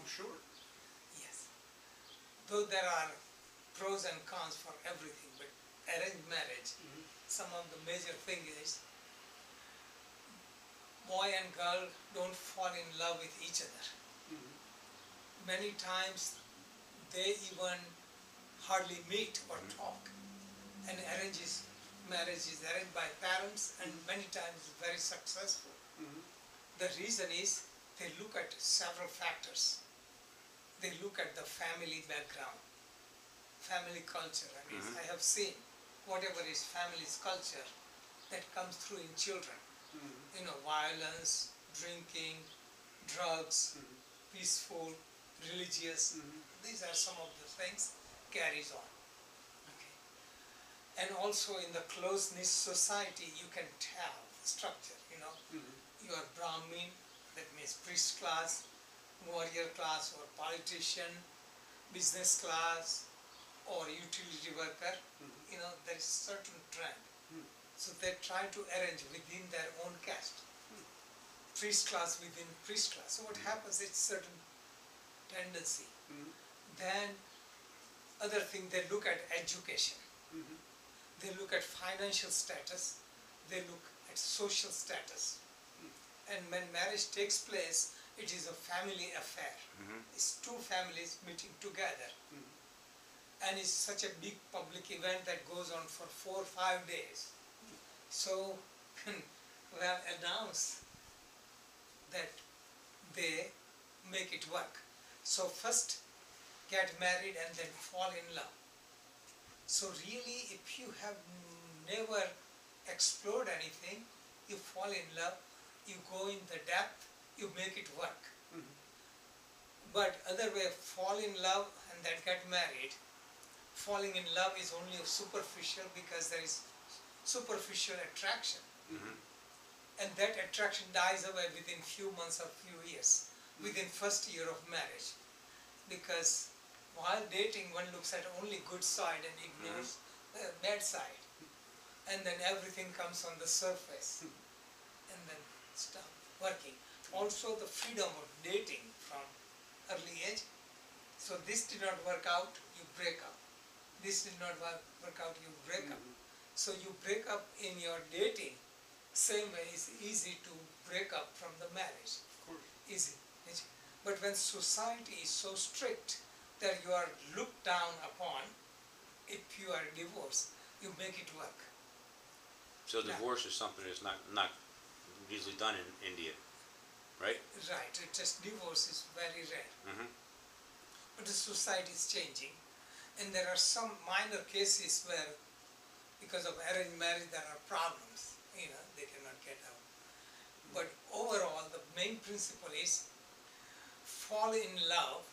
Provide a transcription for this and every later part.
sure. Yes. Though there are pros and cons for everything, but arranged marriage, some of the major thing is boy and girl don't fall in love with each other. Many times they even hardly meet or talk. And marriage is arranged by parents and many times very successful. The reason is they look at several factors. They look at the family background, family culture. I mean, I have seen whatever is family's culture that comes through in children. You know, violence, drinking, drugs, peaceful, religious. These are some of the things carries on. Okay. And also in the close-knit society, you can tell the structure. You know, you are Brahmin, that means priest class, warrior class, or politician, business class, or utility worker. You know, there is certain trend. So they try to arrange within their own caste. Priest class within priest class. So what happens, it's certain tendency. Then other thing, they look at education. They look at financial status. They look at social status. And when marriage takes place, it is a family affair. It's two families meeting together. And it's such a big public event that goes on for 4 or 5 days. So, well, announce that they make it work. So first get married and then fall in love. So really, if you have never explored anything, you fall in love, you go in the depth, you make it work. But other way, fall in love and then get married. Falling in love is only superficial because there is superficial attraction. And that attraction dies away within few months or few years, within first year of marriage. Because while dating, one looks at only good side and ignores the bad side. And then everything comes on the surface. And then stop working. Also the freedom of dating from early age. So this did not work out, you break up. This did not work out, you break up. So you break up in your dating, same way it's easy to break up from the marriage. Of course. Easy. But when society is so strict that you are looked down upon, if you are divorced, you make it work. So divorce is something that's not usually done in India, right? Right. It just divorce is very rare. But the society is changing. And there are some minor cases where because of arranged marriage there are problems, you know, they cannot get out. But overall the main principle is fall in love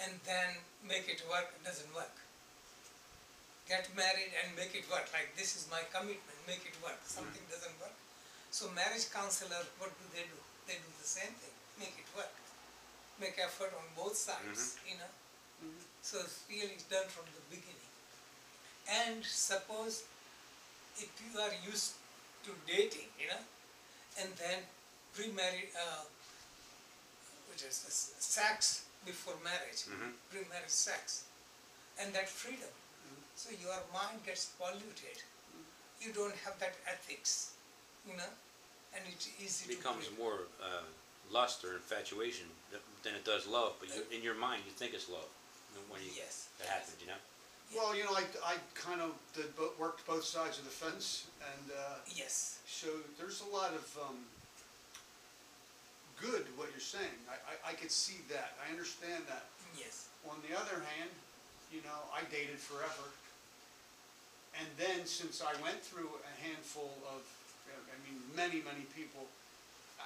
and then make it work. It doesn't work. Get married and make it work, like this is my commitment, make it work. Something doesn't work. So marriage counselor, what do? They do the same thing, make it work. Make effort on both sides, you know. So it's really done from the beginning. And suppose if you are used to dating, you know, and then pre-married, which is sex before marriage, pre-marriage sex, and that freedom. So your mind gets polluted. You don't have that ethics, you know, and it's easy it becomes more lust or infatuation than it does love, but in your mind you think it's love when that happens, you know? Well, you know, I kind of worked both sides of the fence, and so there's a lot of good what you're saying. I could see that. I understand that. Yes. On the other hand, you know, I dated forever, and then since I went through a handful of, I mean, many people,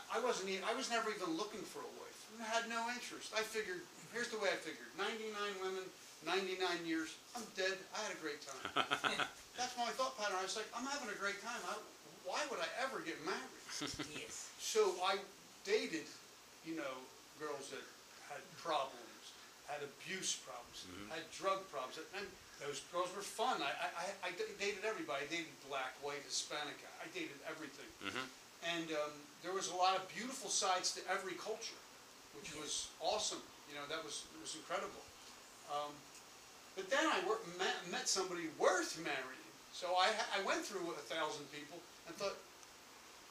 I was never even looking for a wife. I had no interest. I figured, here's the way I figured: 99 women. 99 years, I'm dead, I had a great time. That's my thought pattern. I was like, I'm having a great time. Why would I ever get married? Yes. So I dated, you know, girls that had problems, had abuse problems, had drug problems, and those girls were fun. I dated everybody. I dated black, white, Hispanic. I dated everything. And there was a lot of beautiful sides to every culture, which was was awesome. You know, it was incredible. But then I met somebody worth marrying. So I went through 1,000 people and thought,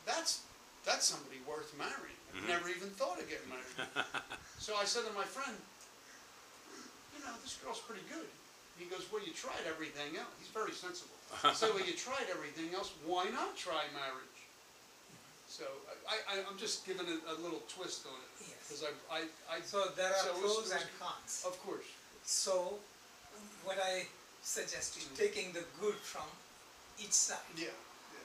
that's somebody worth marrying. I never even thought of getting married. So I said to my friend, you know, this girl's pretty good. He goes, well, you tried everything else. He's very sensible. I said, well, you tried everything else. Why not try marriage? So I'm just giving a little twist on it. Yes. Because So there are it pros was- and cons. Of course. So what I suggest is taking the good from each side. Yeah.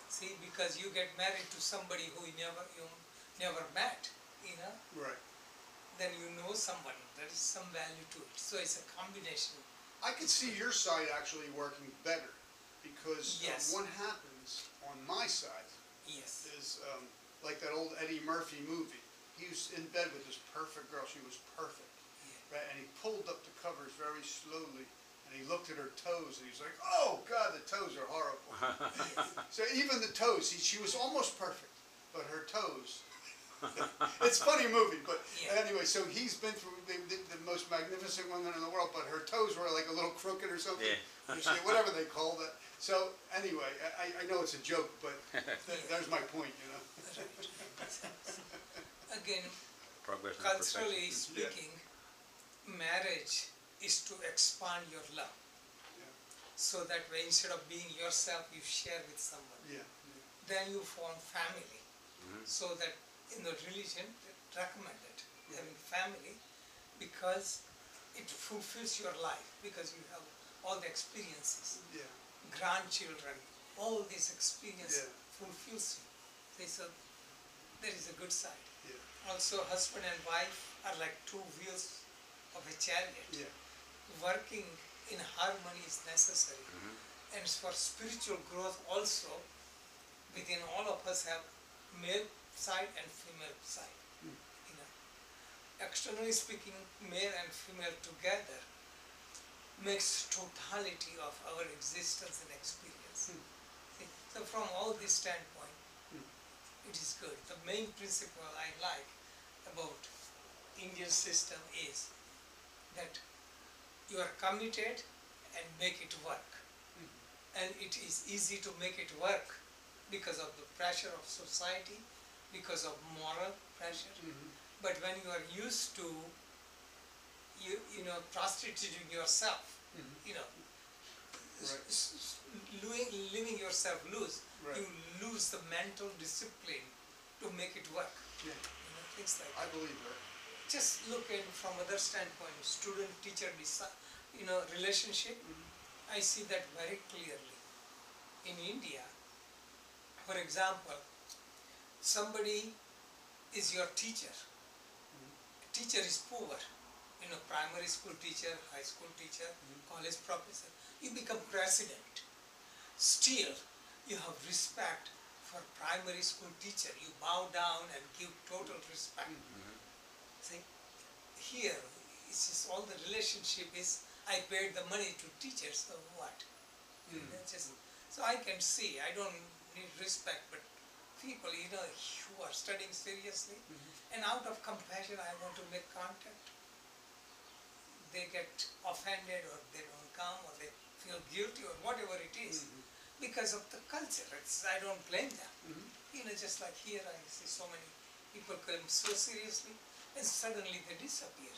See, because you get married to somebody who you never met, you know, Right. then you know someone. There is some value to it. So it's a combination. I could see your side actually working better because Yes. what happens on my side Yes. is like that old Eddie Murphy movie. He was in bed with this perfect girl. She was perfect. Yeah. Right? And he pulled up the covers very slowly and he looked at her toes and he's like, oh God, the toes are horrible. So even the toes, she was almost perfect, but her toes. It's a funny movie, but Yeah. anyway, so he's been through the most magnificent woman in the world, but her toes were like a little crooked or something. Yeah. You see, whatever they call that. So anyway, I know it's a joke, but there's my point, you know. Again, Progress and culturally perfection. speaking, marriage is to expand your love. Yeah. So that way, instead of being yourself, you share with someone. Yeah. Then you form family. Mhm. So that in the religion, they recommend it, having family, because it fulfills your life, because you have all the experiences, Yeah. grandchildren, all this experience Yeah. fulfills you. See, so there is a good side. Yeah. Also, husband and wife are like two wheels of a chariot. Yeah. Working in harmony is necessary. And for spiritual growth also, within all of us have male side and female side. You know, externally speaking, male and female together makes totality of our existence and experience. See, so from all this standpoint, it is good. The main principle I like about Indian system is that you are committed and make it work. And it is easy to make it work because of the pressure of society, because of moral pressure. But when you are used to you know, prostituting yourself, you know, living yourself loose, Right. you lose the mental discipline to make it work. Yeah. You know, things like I that. believe that. Just look at from other standpoint, student-teacher, you know, relationship. I see that very clearly. In India, for example, somebody is your teacher. Teacher is poor, you know, primary school teacher, high school teacher, college professor. You become president. Still, you have respect for primary school teacher. You bow down and give total respect. See, here, it's just all the relationship is, I paid the money to teachers, so what? That's just, so I can see, I don't need respect, but people, you know, who are studying seriously, and out of compassion, I want to make contact. They get offended, or they don't come, or they feel guilty, or whatever it is, because of the culture. I don't blame them. You know, just like here, I see so many people come so seriously, and suddenly they disappear.